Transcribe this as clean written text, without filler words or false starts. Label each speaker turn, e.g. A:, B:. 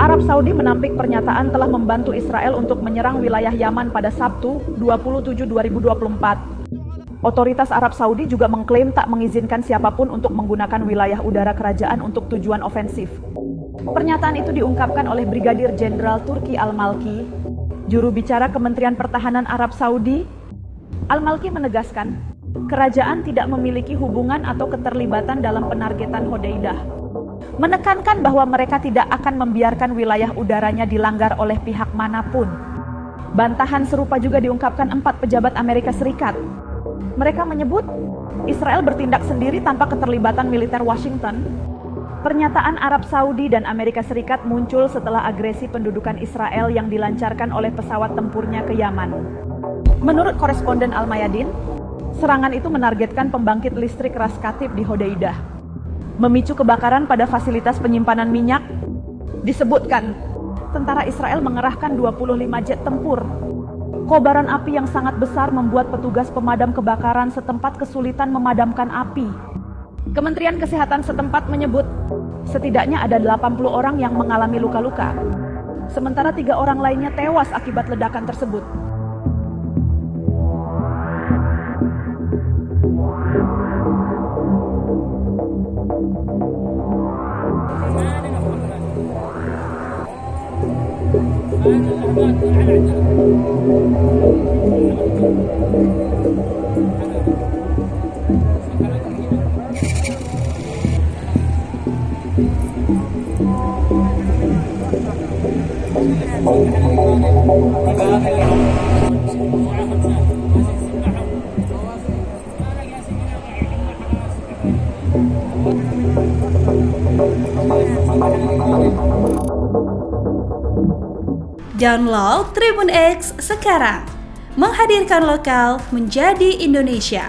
A: Arab Saudi menampik pernyataan telah membantu Israel untuk menyerang wilayah Yaman pada Sabtu, 27/2024. Otoritas Arab Saudi juga mengklaim tak mengizinkan siapapun untuk menggunakan wilayah udara kerajaan untuk tujuan ofensif. Pernyataan itu diungkapkan oleh Brigadir Jenderal Turki Al-Malki, juru bicara Kementerian Pertahanan Arab Saudi. Al-Malki menegaskan, kerajaan tidak memiliki hubungan atau keterlibatan dalam penargetan Hodeidah, menekankan bahwa mereka tidak akan membiarkan wilayah udaranya dilanggar oleh pihak manapun. Bantahan serupa juga diungkapkan 4 pejabat Amerika Serikat. Mereka menyebut Israel bertindak sendiri tanpa keterlibatan militer Washington. Pernyataan Arab Saudi dan Amerika Serikat muncul setelah agresi pendudukan Israel yang dilancarkan oleh pesawat tempurnya ke Yaman. Menurut koresponden Al-Mayadin, serangan itu menargetkan pembangkit listrik Ras Katib di Hodeidah, memicu kebakaran pada fasilitas penyimpanan minyak. Disebutkan, tentara Israel mengerahkan 25 jet tempur. Kobaran api yang sangat besar membuat petugas pemadam kebakaran setempat kesulitan memadamkan api. Kementerian Kesehatan setempat menyebut, setidaknya ada 80 orang yang mengalami luka-luka, sementara 3 orang lainnya tewas akibat ledakan tersebut.
B: Download Tribun X sekarang, menghadirkan lokal menjadi Indonesia.